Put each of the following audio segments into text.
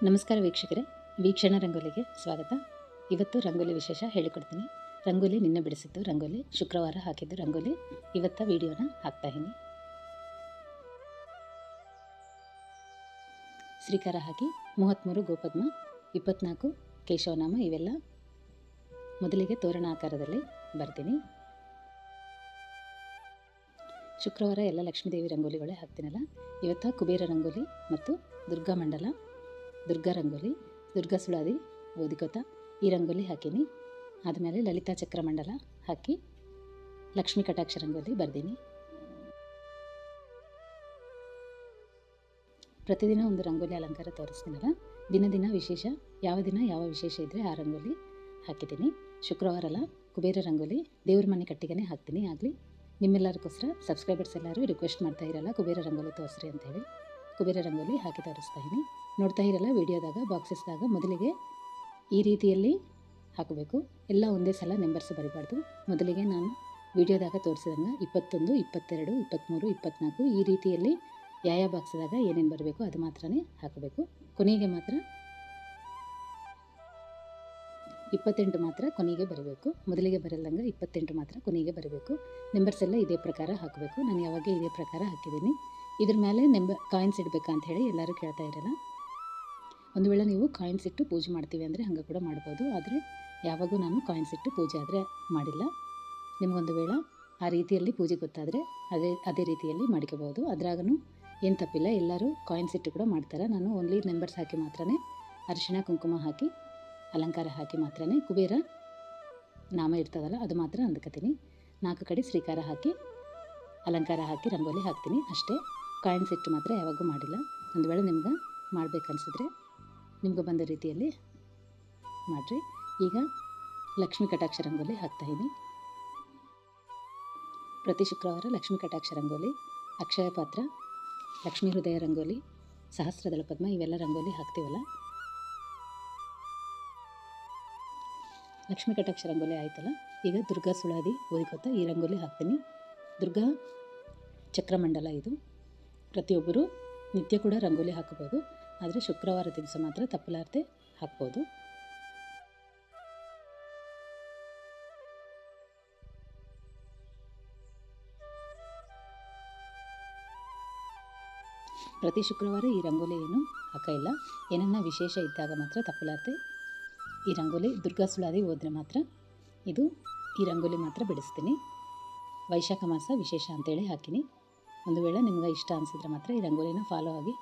ನಮಸ್ಕಾರ ವೀಕ್ಷಕರೇ, ವೀಕ್ಷಣ ರಂಗೋಲಿಗೆ ಸ್ವಾಗತ. ಇವತ್ತು ರಂಗೋಲಿ ವಿಶೇಷ ಹೇಳಿಕೊಡ್ತೀನಿ. ರಂಗೋಲಿ ನಿನ್ನೆ ಬಿಡಿಸಿದ್ದು ರಂಗೋಲಿ, ಶುಕ್ರವಾರ ಹಾಕಿದ್ದು ರಂಗೋಲಿ. ಇವತ್ತ ವಿಡಿಯೋನ ಹಾಕ್ತಾಯಿದ್ದೀನಿ. ಶ್ರೀಕಾರ ಹಾಕಿ 33 ಗೋಪದ್ಮ, 24 ಕೇಶವನಾಮ, ಇವೆಲ್ಲ ಮೊದಲಿಗೆ ತೋರಣ ಆಕಾರದಲ್ಲಿ ಬರ್ತೀನಿ. ಶುಕ್ರವಾರ ಎಲ್ಲ ಲಕ್ಷ್ಮೀದೇವಿ ರಂಗೋಲಿಗಳೇ ಹಾಕ್ತೀನಲ್ಲ, ಇವತ್ತು ಕುಬೇರ ರಂಗೋಲಿ ಮತ್ತು ದುರ್ಗಾ ಮಂಡಲ, ದುರ್ಗಾ ರಂಗೋಲಿ, ದುರ್ಗಾ ಸುಳಾದಿ ಓದಿಕೋತ ಈ ರಂಗೋಲಿ ಹಾಕೀನಿ. ಆದಮೇಲೆ ಲಲಿತಾ ಚಕ್ರ ಮಂಡಲ ಹಾಕಿ ಲಕ್ಷ್ಮೀ ಕಟಾಕ್ಷ ರಂಗೋಲಿ ಬರ್ದೀನಿ. ಪ್ರತಿದಿನ ಒಂದು ರಂಗೋಲಿ ಅಲಂಕಾರ ತೋರಿಸ್ತೀನಲ್ಲ, ದಿನ ವಿಶೇಷ, ಯಾವ ದಿನ ಯಾವ ವಿಶೇಷ ಇದ್ದರೆ ಆ ರಂಗೋಲಿ ಹಾಕಿದ್ದೀನಿ. ಶುಕ್ರವಾರ ಅಲ್ಲ, ಕುಬೇರ ರಂಗೋಲಿ ದೇವ್ರ ಮನೆ ಕಟ್ಟಿಗೆನೇ ಹಾಕ್ತೀನಿ. ಆಗಲಿ ನಿಮ್ಮೆಲ್ಲರಿಗೋಸ್ಕರ ಸಬ್ಸ್ಕ್ರೈಬರ್ಸ್ ಎಲ್ಲರೂ ರಿಕ್ವೆಸ್ಟ್ ಮಾಡ್ತಾ ಇರಲ್ಲ, ಕುಬೇರ ರಂಗೋಲಿ ತೋರಿಸ್ರಿ ಅಂತೇಳಿ ಕುಬೇರ ರಂಗೋಲಿ ಹಾಕಿ ತೋರಿಸ್ತಾ ಇದ್ದೀನಿ. ನೋಡ್ತಾ ಇರಲ್ಲ ವಿಡಿಯೋದಾಗ ಬಾಕ್ಸಸ್ದಾಗ ಮೊದಲಿಗೆ ಈ ರೀತಿಯಲ್ಲಿ ಹಾಕಬೇಕು. ಎಲ್ಲ ಒಂದೇ ಸಲ ನಂಬರ್ಸ್ ಬರಿಬಾರ್ದು. ಮೊದಲಿಗೆ ನಾನು ವಿಡಿಯೋದಾಗ ತೋರಿಸಿದಂಗೆ 21, 22, 23, 24 ಈ ರೀತಿಯಲ್ಲಿ ಯಾವ ಬಾಕ್ಸ್ದಾಗ ಏನೇನು ಬರಬೇಕು ಅದು ಮಾತ್ರನೇ ಹಾಕಬೇಕು. ಕೊನೆಗೆ ಮಾತ್ರ 28 ಮಾತ್ರ ಕೊನೆಗೆ ಬರಬೇಕು. ಮೊದಲಿಗೆ ಬರಲ್ಲಂಗೆ 28 ಮಾತ್ರ ಕೊನೆಗೆ ಬರಬೇಕು. ನಂಬರ್ಸ್ ಎಲ್ಲ ಇದೇ ಪ್ರಕಾರ ಹಾಕಬೇಕು. ನಾನು ಯಾವಾಗ ಇದೇ ಪ್ರಕಾರ ಹಾಕಿದ್ದೀನಿ. ಇದ್ರ ಮೇಲೆ ಕಾಯಿನ್ಸ್ ಇಡಬೇಕಂತ ಹೇಳಿ ಎಲ್ಲರೂ ಕೇಳ್ತಾ ಇರಲ್ಲ. ಒಂದು ವೇಳೆ ನೀವು ಕಾಯಿನ್ಸ್ ಇಟ್ಟು ಪೂಜೆ ಮಾಡ್ತೀವಿ ಅಂದರೆ ಹಂಗೆ ಕೂಡ ಮಾಡ್ಬೋದು. ಆದರೆ ಯಾವಾಗೂ ನಾನು ಕಾಯಿನ್ಸ್ ಇಟ್ಟು ಪೂಜೆ ಆದರೆ ಮಾಡಿಲ್ಲ. ನಿಮಗೊಂದು ವೇಳೆ ಆ ರೀತಿಯಲ್ಲಿ ಪೂಜೆ ಗೊತ್ತಾದರೆ ಅದೇ ರೀತಿಯಲ್ಲಿ ಮಾಡ್ಕೋಬೋದು. ಅದ್ರಾಗೂ ಏನು ತಪ್ಪಿಲ್ಲ. ಎಲ್ಲರೂ ಕಾಯಿನ್ಸ್ ಇಟ್ಟು ಕೂಡ ಮಾಡ್ತಾರೆ. ನಾನು ಓನ್ಲಿ ನಂಬರ್ಸ್ ಹಾಕಿ ಮಾತ್ರನೇ, ಅರಿಶಿಣ ಕುಂಕುಮ ಹಾಕಿ ಅಲಂಕಾರ ಹಾಕಿ ಮಾತ್ರನೇ, ಕುಬೇರ ನಾಮ ಇರ್ತದಲ್ಲ ಅದು ಮಾತ್ರ ಅಂದ್ಕೊತೀನಿ. 4 ಕಡೆ ಶ್ರೀಕಾರ ಹಾಕಿ ಅಲಂಕಾರ ಹಾಕಿ ರಂಗೋಲಿ ಹಾಕ್ತೀನಿ ಅಷ್ಟೇ. ಕಾಯಿನ್ಸ್ ಇಟ್ಟು ಮಾತ್ರ ಯಾವಾಗೂ ಮಾಡಿಲ್ಲ. ಒಂದು ವೇಳೆ ನಿಮ್ಗೆ ಮಾಡಬೇಕನ್ಸಿದ್ರೆ ನಿಮ್ಗೆ ಬಂದ ರೀತಿಯಲ್ಲಿ ಮಾಡಿರಿ. ಈಗ ಲಕ್ಷ್ಮೀ ಕಟಾಕ್ಷ ರಂಗೋಲಿ ಹಾಕ್ತಾಯಿದ್ದೀನಿ. ಪ್ರತಿ ಶುಕ್ರವಾರ ಲಕ್ಷ್ಮೀ ಕಟಾಕ್ಷ ರಂಗೋಲಿ, ಅಕ್ಷಯ ಪಾತ್ರ, ಲಕ್ಷ್ಮೀ ಹೃದಯ ರಂಗೋಲಿ, ಸಹಸ್ರದಳ ಪದ್ಮ ಇವೆಲ್ಲ ರಂಗೋಲಿ ಹಾಕ್ತೀವಲ್ಲ. ಲಕ್ಷ್ಮೀ ಕಟಾಕ್ಷ ರಂಗೋಲಿ ಆಯ್ತಲ್ಲ, ಈಗ ದುರ್ಗಾ ಸುಳಾದಿ ಓದಿಕೊತ ಈ ರಂಗೋಲಿ ಹಾಕ್ತೀನಿ. ದುರ್ಗಾ ಚಕ್ರಮಂಡಲ ಇದು. ಪ್ರತಿಯೊಬ್ಬರು ನಿತ್ಯ ಕೂಡ ರಂಗೋಲಿ ಹಾಕಬಹುದು. ಆದರೆ ಶುಕ್ರವಾರ ದಿವಸ ಮಾತ್ರ ತಪ್ಪಲಾರದೆ ಹಾಕ್ಬೋದು. ಪ್ರತಿ ಶುಕ್ರವಾರ ಈ ರಂಗೋಲಿ ಏನು ಹಾಕಿಲ್ಲ. ಏನನ್ನ ವಿಶೇಷ ಇದ್ದಾಗ ಮಾತ್ರ ತಪ್ಪಲಾರದೆ ಈ ರಂಗೋಲಿ ದುರ್ಗಾ ಸುಳಾದಿ ಹೋದರೆ ಮಾತ್ರ ಈ ರಂಗೋಲಿ ಮಾತ್ರ ಬಿಡಿಸ್ತೀನಿ. ವೈಶಾಖ ಮಾಸ ವಿಶೇಷ ಅಂತೇಳಿ ಹಾಕಿನಿ. ಒಂದು ವೇಳೆ ನಿಮ್ಗೆ ಇಷ್ಟ ಅನಿಸಿದ್ರೆ ಮಾತ್ರ ಈ ರಂಗೋಲಿನ ಫಾಲೋ ಆಗಿ.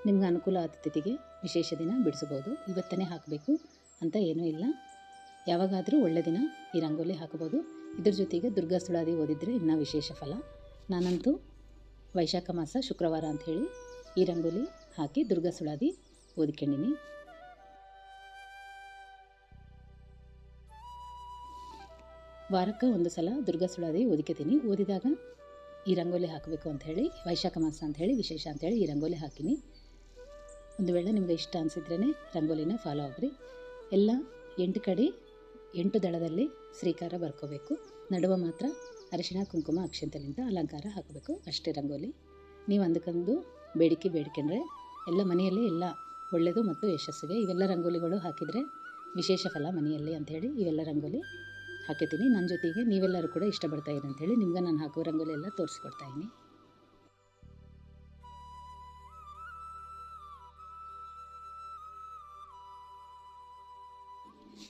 ನಿಮ್ಗೆ ಅನುಕೂಲ ಆದ ತಿಥಿಗೆ ವಿಶೇಷ ದಿನ ಬಿಡಿಸ್ಬೋದು. ಇವತ್ತನೇ ಹಾಕಬೇಕು ಅಂತ ಏನೂ ಇಲ್ಲ. ಯಾವಾಗಾದರೂ ಒಳ್ಳೆ ದಿನ ಈ ರಂಗೋಲಿ ಹಾಕಬೋದು. ಇದ್ರ ಜೊತೆಗೆ ದುರ್ಗಾ ಸುಳಾದಿ ಓದಿದರೆ ಇನ್ನೂ ವಿಶೇಷ ಫಲ. ನಾನಂತೂ ವೈಶಾಖ ಮಾಸ ಶುಕ್ರವಾರ ಅಂಥೇಳಿ ಈ ರಂಗೋಲಿ ಹಾಕಿ ದುರ್ಗಾ ಸುಳಾದಿ ಓದ್ಕೊಂಡಿನಿ. ವಾರಕ್ಕೆ ಒಂದು ಸಲ ದುರ್ಗಾ ಸುಳಾದಿ ಓದಿಕೊತೀನಿ. ಓದಿದಾಗ ಈ ರಂಗೋಲಿ ಹಾಕಬೇಕು ಅಂಥೇಳಿ, ವೈಶಾಖ ಮಾಸ ಅಂಥೇಳಿ ವಿಶೇಷ ಅಂಥೇಳಿ ಈ ರಂಗೋಲಿ ಹಾಕಿನಿ. ಒಂದು ವೇಳೆ ನಿಮಗೆ ಇಷ್ಟ ಅನಿಸಿದ್ರೇ ರಂಗೋಲಿನ ಫಾಲೋ ಆಗ್ರಿ. ಎಲ್ಲ 8 ಕಡೆ 8 ದಳದಲ್ಲಿ ಶ್ರೀಕಾರ ಬರ್ಕೋಬೇಕು. ನಡುವೆ ಮಾತ್ರ ಅರಿಶಿಣ ಕುಂಕುಮ ಅಕ್ಷಂತಲಿಂದ ಅಲಂಕಾರ ಹಾಕಬೇಕು ಅಷ್ಟೇ ರಂಗೋಲಿ. ನೀವು ಅಂದ್ಕೊಂಡು ಬೇಡಿಕೊಂಡ್ರೆ ಎಲ್ಲ ಮನೆಯಲ್ಲಿ ಎಲ್ಲ ಒಳ್ಳೆಯದು ಮತ್ತು ಯಶಸ್ಸಿಗೆ ಇವೆಲ್ಲ ರಂಗೋಲಿಗಳು ಹಾಕಿದರೆ ವಿಶೇಷ ಫಲ ಮನೆಯಲ್ಲಿ ಅಂಥೇಳಿ ಇವೆಲ್ಲ ರಂಗೋಲಿ ಹಾಕಿದ್ದೀನಿ. ನನ್ನ ಜೊತೆಗೆ ನೀವೆಲ್ಲರೂ ಕೂಡ ಇಷ್ಟಪಡ್ತಾ ಇರಿ ಅಂಥೇಳಿ ನಿಮ್ಗೆ ನಾನು ಹಾಕೋ ರಂಗೋಲಿ ಎಲ್ಲ ತೋರಿಸ್ಕೊಡ್ತಾಯಿದ್ದೀನಿ.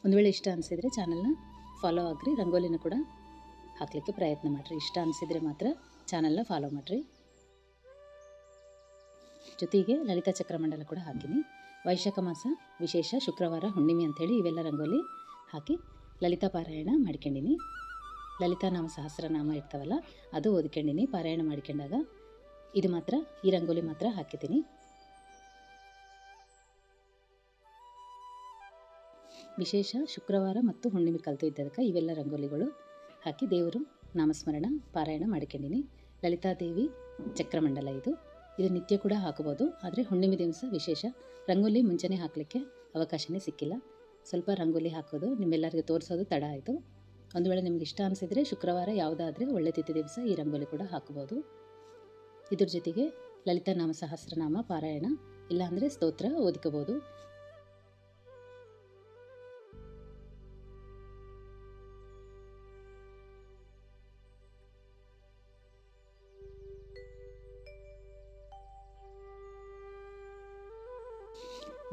ಒಂದು ವೇಳೆ ಇಷ್ಟ ಅನಿಸಿದರೆ ಚಾನಲ್ನ ಫಾಲೋ ಆಗಿರಿ. ರಂಗೋಲಿನ ಕೂಡ ಹಾಕಲಿಕ್ಕೆ ಪ್ರಯತ್ನ ಮಾಡಿರಿ. ಇಷ್ಟ ಅನಿಸಿದರೆ ಮಾತ್ರ ಚಾನಲ್ನ ಫಾಲೋ ಮಾಡಿರಿ. ಜೊತೆಗೆ ಲಲಿತಾ ಚಕ್ರಮಂಡಲ ಕೂಡ ಹಾಕಿನಿ. ವೈಶಾಖ ಮಾಸ ವಿಶೇಷ ಶುಕ್ರವಾರ ಹುಣ್ಣಿಮೆ ಅಂಥೇಳಿ ಇವೆಲ್ಲ ರಂಗೋಲಿ ಹಾಕಿ ಲಲಿತಾ ಪಾರಾಯಣ ಮಾಡ್ಕೊಂಡಿನಿ. ಲಲಿತಾ ನಾಮ ಸಹಸ್ರನಾಮ ಇರ್ತಾವಲ್ಲ ಅದು ಓದ್ಕೊಂಡಿನಿ. ಪಾರಾಯಣ ಮಾಡ್ಕೊಂಡಾಗ ಇದು ಮಾತ್ರ ಈ ರಂಗೋಲಿ ಮಾತ್ರ ಹಾಕಿದ್ದೀನಿ. ವಿಶೇಷ ಶುಕ್ರವಾರ ಮತ್ತು ಹುಣ್ಣಿಮೆ ಕಲಿತು ಇದ್ದದಕ್ಕೆ ಇವೆಲ್ಲ ರಂಗೋಲಿಗಳು ಹಾಕಿ ದೇವರು ನಾಮಸ್ಮರಣ ಪಾರಾಯಣ ಮಾಡ್ಕೊಂಡಿನಿ. ಲಲಿತಾದೇವಿ ಚಕ್ರಮಂಡಲ ಇದು ನಿತ್ಯ ಕೂಡ ಹಾಕಬೋದು. ಆದರೆ ಹುಣ್ಣಿಮೆ ದಿವಸ ವಿಶೇಷ ರಂಗೋಲಿ ಮುಂಚೆನೇ ಹಾಕಲಿಕ್ಕೆ ಅವಕಾಶನೇ ಸಿಕ್ಕಿಲ್ಲ. ಸ್ವಲ್ಪ ರಂಗೋಲಿ ಹಾಕೋದು ನಿಮ್ಮೆಲ್ಲರಿಗೂ ತೋರಿಸೋದು ತಡ ಆಯಿತು. ಒಂದು ವೇಳೆ ನಿಮ್ಗೆ ಇಷ್ಟ ಅನಿಸಿದರೆ ಶುಕ್ರವಾರ ಯಾವುದಾದ್ರೆ ಒಳ್ಳೆ ತಿಥಿ ದಿವಸ ಈ ರಂಗೋಲಿ ಕೂಡ ಹಾಕ್ಬೋದು. ಇದ್ರ ಜೊತೆಗೆ ಲಲಿತಾ ನಾಮ ಸಹಸ್ರನಾಮ ಪಾರಾಯಣ ಇಲ್ಲಾಂದರೆ ಸ್ತೋತ್ರ ಓದ್ಕೋಬೋದು.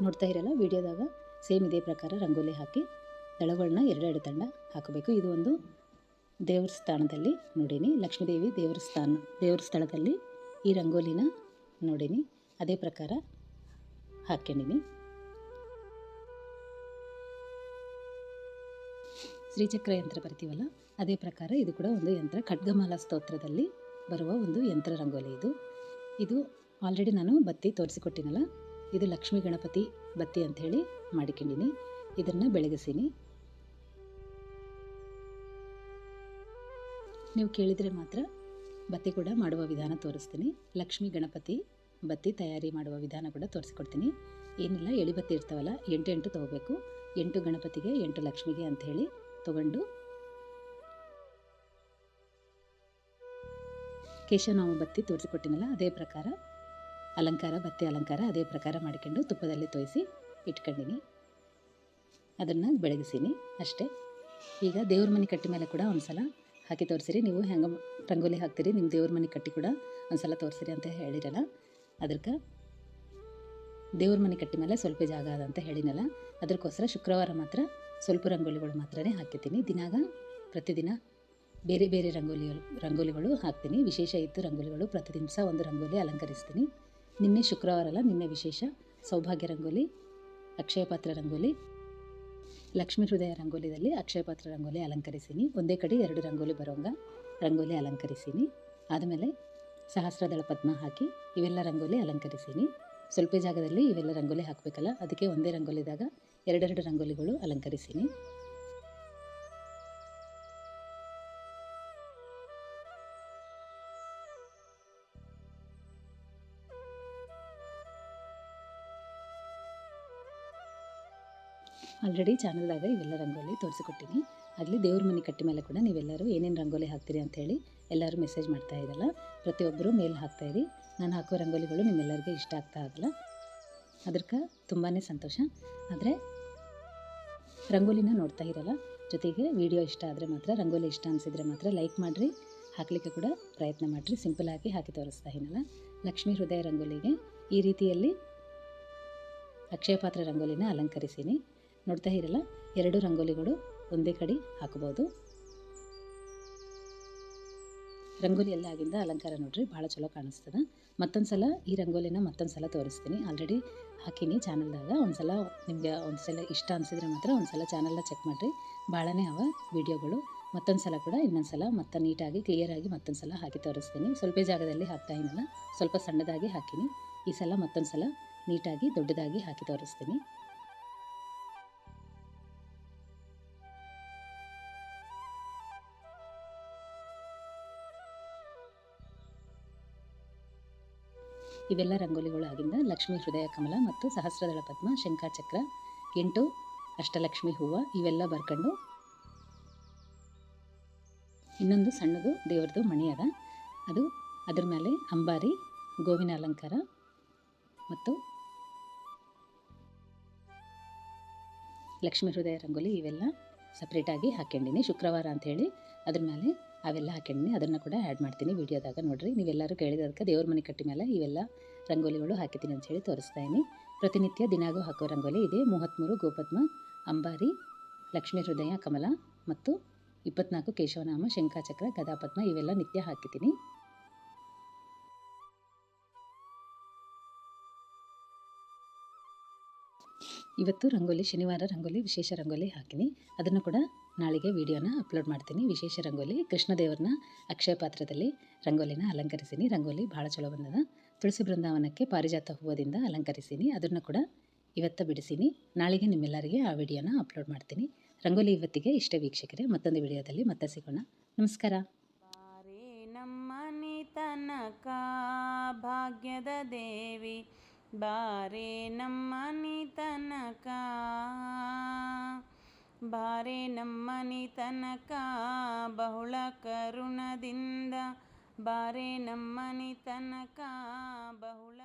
ನೋಡ್ತಾ ಇರಲ್ಲ ವಿಡಿಯೋದಾಗ ಸೇಮ್ ಇದೇ ಪ್ರಕಾರ ರಂಗೋಲಿ ಹಾಕಿ ದಳಗಳನ್ನ ಎರಡೆರಡು ತಂಡ ಹಾಕಬೇಕು. ಇದು ಒಂದು ದೇವ್ರ ಸ್ಥಾನದಲ್ಲಿ ನೋಡೀನಿ, ಲಕ್ಷ್ಮೀದೇವಿ ದೇವ್ರ ಸ್ಥಳದಲ್ಲಿ ಈ ರಂಗೋಲಿನ ನೋಡೀನಿ, ಅದೇ ಪ್ರಕಾರ ಹಾಕ್ಕೊಂಡಿನಿ. ಶ್ರೀಚಕ್ರ ಯಂತ್ರ ಬರ್ತೀವಲ್ಲ ಅದೇ ಪ್ರಕಾರ ಇದು ಕೂಡ ಒಂದು ಯಂತ್ರ, ಖಡ್ಗಮಾಲಾ ಸ್ತೋತ್ರದಲ್ಲಿ ಬರುವ ಒಂದು ಯಂತ್ರ ರಂಗೋಲಿ ಇದು ಆಲ್ರೆಡಿ ನಾನು ಬತ್ತಿ ತೋರಿಸಿಕೊಟ್ಟಿನಲ್ಲ, ಇದು ಲಕ್ಷ್ಮೀ ಗಣಪತಿ ಬತ್ತಿ ಅಂಥೇಳಿ ಮಾಡಿಕೊಂಡಿನಿ. ಇದನ್ನು ಬೆಳಗಿಸೀನಿ. ನೀವು ಕೇಳಿದರೆ ಮಾತ್ರ ಬತ್ತಿ ಕೂಡ ಮಾಡುವ ವಿಧಾನ ತೋರಿಸ್ತೀನಿ. ಲಕ್ಷ್ಮೀ ಗಣಪತಿ ಬತ್ತಿ ತಯಾರಿ ಮಾಡುವ ವಿಧಾನ ಕೂಡ ತೋರಿಸ್ಕೊಡ್ತೀನಿ. ಏನಿಲ್ಲ, ಎಳಿ ಬತ್ತಿ ಇರ್ತಾವಲ್ಲ 8 ತೊಗೋಬೇಕು. 8 ಗಣಪತಿಗೆ 8 ಲಕ್ಷ್ಮಿಗೆ ಅಂಥೇಳಿ ತೊಗೊಂಡು ಕೇಶವನಾಮ ಬತ್ತಿ ತೋರಿಸಿಕೊಟ್ಟಿನಲ್ಲ ಅದೇ ಪ್ರಕಾರ ಬತ್ತಿ ಅಲಂಕಾರ ಅದೇ ಪ್ರಕಾರ ಮಾಡಿಕೊಂಡು ತುಪ್ಪದಲ್ಲಿ ತೋಯಿಸಿ ಇಟ್ಕೊಂಡಿನಿ. ಅದನ್ನು ಬೆಳಗಿಸೀನಿ ಅಷ್ಟೇ. ಈಗ ದೇವ್ರ ಮನೆ ಕಟ್ಟಿ ಮೇಲೆ ಕೂಡ ಒಂದು ಸಲ ಹಾಕಿ ತೋರಿಸಿರಿ. ನೀವು ಹೆಂಗೆ ರಂಗೋಲಿ ಹಾಕ್ತೀರಿ ನಿಮ್ಮ ದೇವ್ರ ಮನೆ ಕಟ್ಟಿ ಕೂಡ ಒಂದು ಸಲ ತೋರಿಸಿರಿ ಅಂತ ಹೇಳಿರಲ್ಲ, ಅದಕ್ಕೆ ದೇವ್ರ ಮನೆ ಕಟ್ಟಿ ಮೇಲೆ ಸ್ವಲ್ಪ ಜಾಗ ಅದಂತ ಹೇಳಿನಲ್ಲ, ಅದಕ್ಕೋಸ್ಕರ ಶುಕ್ರವಾರ ಮಾತ್ರ ಸ್ವಲ್ಪ ರಂಗೋಲಿಗಳು ಮಾತ್ರನೇ ಹಾಕಿದ್ದೀನಿ. ಪ್ರತಿದಿನ ಬೇರೆ ಬೇರೆ ರಂಗೋಲಿಗಳು ಹಾಕ್ತೀನಿ. ವಿಶೇಷ ಇತ್ತು ರಂಗೋಲಿಗಳು, ಪ್ರತಿ ದಿವಸ ಒಂದು ರಂಗೋಲಿ ಅಲಂಕರಿಸ್ತೀನಿ. ನಿನ್ನೆ ಶುಕ್ರವಾರ ಅಲ್ಲ, ನಿನ್ನೆ ವಿಶೇಷ ಸೌಭಾಗ್ಯ ರಂಗೋಲಿ, ಅಕ್ಷಯ ಪಾತ್ರ ರಂಗೋಲಿ, ಲಕ್ಷ್ಮೀ ಹೃದಯ ರಂಗೋಲಿದಲ್ಲಿ ಅಕ್ಷಯ ಪಾತ್ರ ರಂಗೋಲಿ ಅಲಂಕರಿಸೀನಿ. ಒಂದೇ ಕಡೆ 2 ರಂಗೋಲಿ ಬರೋಂಗ ರಂಗೋಲಿ ಅಲಂಕರಿಸೀನಿ. ಆದಮೇಲೆ ಸಹಸ್ರದಳ ಪದ್ಮ ಹಾಕಿ ಇವೆಲ್ಲ ರಂಗೋಲಿ ಅಲಂಕರಿಸೀನಿ. ಸ್ವಲ್ಪ ಜಾಗದಲ್ಲಿ ಇವೆಲ್ಲ ರಂಗೋಲಿ ಹಾಕಬೇಕಲ್ಲ, ಅದಕ್ಕೆ ಒಂದೇ ರಂಗೋಲಿದಾಗ 2 ರಂಗೋಲಿಗಳು ಅಲಂಕರಿಸೀನಿ. ಆಲ್ರೆಡಿ ಚಾನಲ್ದಾಗ ಇವೆಲ್ಲ ರಂಗೋಲಿ ತೋರಿಸಿಕೊಟ್ಟಿನಿ. ಆಗಲಿ ದೇವ್ರ ಮನೆ ಕಟ್ಟಿ ಮೇಲೆ ಕೂಡ ನೀವೆಲ್ಲರೂ ಏನೇನು ರಂಗೋಲಿ ಹಾಕ್ತೀರಿ ಅಂಥೇಳಿ ಎಲ್ಲರೂ ಮೆಸೇಜ್ ಮಾಡ್ತಾ ಇರಲ್ಲ, ಪ್ರತಿಯೊಬ್ಬರು ಮೇಲ್ ಹಾಕ್ತಾಯಿರಿ. ನಾನು ಹಾಕೋ ರಂಗೋಲಿಗಳು ನಿಮ್ಮೆಲ್ಲರಿಗೂ ಇಷ್ಟ ಆಗ್ತಾ ಆಗಲ್ಲ, ಅದಕ್ಕೆ ತುಂಬಾ ಸಂತೋಷ. ಆದರೆ ರಂಗೋಲಿನ ನೋಡ್ತಾ ಇರಲ್ಲ, ಜೊತೆಗೆ ವಿಡಿಯೋ ಇಷ್ಟ ಆದರೆ ಮಾತ್ರ, ರಂಗೋಲಿ ಇಷ್ಟ ಅನಿಸಿದರೆ ಮಾತ್ರ ಲೈಕ್ ಮಾಡಿರಿ, ಹಾಕಲಿಕ್ಕೆ ಕೂಡ ಪ್ರಯತ್ನ ಮಾಡಿರಿ. ಸಿಂಪಲಾಗಿ ಹಾಕಿ ತೋರಿಸ್ತಾ ಇದ್ದೀನಲ್ಲ. ಲಕ್ಷ್ಮೀ ಹೃದಯ ರಂಗೋಲಿಗೆ ಈ ರೀತಿಯಲ್ಲಿ ಅಕ್ಷಯ ಪಾತ್ರ ರಂಗೋಲಿನ ಅಲಂಕರಿಸೀನಿ. ನೋಡ್ತಾ ಇರಲ್ಲ 2 ರಂಗೋಲಿಗಳು ಒಂದೇ ಕಡೆ ಹಾಕಬಹುದು. ರಂಗೋಲಿ ಎಲ್ಲ ಆಗಿಂದ ಅಲಂಕಾರ ನೋಡ್ರಿ ಭಾಳ ಚಲೋ ಕಾಣಿಸ್ತದೆ. ಮತ್ತೊಂದು ಸಲ ಈ ರಂಗೋಲಿನ ಮತ್ತೊಂದು ಸಲ ತೋರಿಸ್ತೀನಿ. ಆಲ್ರೆಡಿ ಹಾಕೀನಿ ಚಾನಲ್ದಾಗ. ನಿಮಗೆ ಒಂದು ಸಲ ಇಷ್ಟ ಅನಿಸಿದ್ರೆ ಮಾತ್ರ ಒಂದು ಸಲ ಚಾನಲ್ನ ಚೆಕ್ ಮಾಡಿರಿ, ಭಾಳನೇ ಅವ ವಿಡಿಯೋಗಳು. ಮತ್ತೊಂದು ಸಲ ಕೂಡ ಇನ್ನೊಂದು ಸಲ ಮತ್ತೆ ನೀಟಾಗಿ ಕ್ಲಿಯರಾಗಿ ಮತ್ತೊಂದು ಸಲ ಹಾಕಿ ತೋರಿಸ್ತೀನಿ. ಸ್ವಲ್ಪ ಜಾಗದಲ್ಲಿ ಹಾಕ್ತಾ ಇದ್ದೀನಲ್ಲ, ಸ್ವಲ್ಪ ಸಣ್ಣದಾಗಿ ಹಾಕೀನಿ. ಈ ಸಲ ಮತ್ತೊಂದು ಸಲ ನೀಟಾಗಿ ದೊಡ್ಡದಾಗಿ ಹಾಕಿ ತೋರಿಸ್ತೀನಿ. ಇವೆಲ್ಲ ರಂಗೋಲಿಗಳು ಆಗಿಂದ ಲಕ್ಷ್ಮೀ ಹೃದಯ ಕಮಲ ಮತ್ತು ಸಹಸ್ರದಳ ಪದ್ಮ, ಶಂಖಚಕ್ರ, 8 ಅಷ್ಟಲಕ್ಷ್ಮಿ ಹೂವು ಇವೆಲ್ಲ ಬರ್ಕೊಂಡು ಇನ್ನೊಂದು ಸಣ್ಣದು ದೇವ್ರದ್ದು ಮಣಿ ಅದ, ಅದ್ರ ಮೇಲೆ ಅಂಬಾರಿ, ಗೋವಿನ ಅಲಂಕಾರ ಮತ್ತು ಲಕ್ಷ್ಮೀ ಹೃದಯ ರಂಗೋಲಿ ಇವೆಲ್ಲ ಸಪ್ರೇಟಾಗಿ ಹಾಕ್ಕೊಂಡಿನಿ. ಶುಕ್ರವಾರ ಅಂಥೇಳಿ ಅದ್ರ ಮೇಲೆ ಅವೆಲ್ಲ ಹಾಕ್ಕೊಂಡಿನಿ. ಅದನ್ನು ಕೂಡ ಆ್ಯಡ್ ಮಾಡ್ತೀನಿ ವಿಡಿಯೋದಾಗ ನೋಡಿರಿ. ನೀವೆಲ್ಲರೂ ಕೇಳಿದದಕ್ಕೆ ದೇವ್ರ ಮನೆ ಕಟ್ಟಿ ಮೇಲೆ ಇವೆಲ್ಲ ರಂಗೋಲಿಗಳು ಹಾಕಿದ್ದೀನಿ ಅಂಥೇಳಿ ತೋರಿಸ್ತಾ ಇದ್ದೀನಿ. ಪ್ರತಿನಿತ್ಯ ದಿನಾಗೂ ಹಾಕೋ ರಂಗೋಲಿ ಇದೆ. 33 ಗೋಪದ್ಮ, ಅಂಬಾರಿ, ಲಕ್ಷ್ಮೀ ಹೃದಯ ಕಮಲ ಮತ್ತು 24 ಕೇಶವನಾಮ, ಶಂಖಚಕ್ರ, ಗದಾಪದ್ಮ ಇವೆಲ್ಲ ನಿತ್ಯ ಹಾಕಿದ್ದೀನಿ. ಇವತ್ತು ರಂಗೋಲಿ, ಶನಿವಾರ ರಂಗೋಲಿ, ವಿಶೇಷ ರಂಗೋಲಿ ಹಾಕಿನಿ. ಅದನ್ನು ಕೂಡ ನಾಳೆಗೆ ವಿಡಿಯೋನ ಅಪ್ಲೋಡ್ ಮಾಡ್ತೀನಿ. ವಿಶೇಷ ರಂಗೋಲಿ, ಕೃಷ್ಣ ದೇವ್ರನ್ನ ಅಕ್ಷಯ ಪಾತ್ರದಲ್ಲಿ ರಂಗೋಲಿನ ಅಲಂಕರಿಸೀನಿ. ರಂಗೋಲಿ ಭಾಳ ಚಲೋ ಬಂದದ. ತುಳಸಿ ಬೃಂದಾವನಕ್ಕೆ ಪಾರಿಜಾತ ಹೂವದಿಂದ ಅಲಂಕರಿಸೀನಿ. ಅದನ್ನು ಕೂಡ ಇವತ್ತು ಬಿಡಿಸೀನಿ. ನಾಳೆಗೆ ನಿಮ್ಮೆಲ್ಲರಿಗೆ ಆ ವಿಡಿಯೋನ ಅಪ್ಲೋಡ್ ಮಾಡ್ತೀನಿ. ರಂಗೋಲಿ ಇವತ್ತಿಗೆ ಇಷ್ಟ ವೀಕ್ಷಕರೇ. ಮತ್ತೊಂದು ವಿಡಿಯೋದಲ್ಲಿ ಮತ್ತೆ ಸಿಗೋಣ. ನಮಸ್ಕಾರ. ಬಾರೇ ನಮ್ಮನೆ ತನಕ ಭಾಗ್ಯದ ದೇವಿ, ಬಾರೇ ನಮ್ಮನೆ ತನಕ, ಬಾರೆ ನಮ್ಮನಿ ತನಕ ಬಹುಳ ಕರುಣದಿಂದ ಬಾರೆ ನಮ್ಮನಿ ತನಕ ಬಹುಳ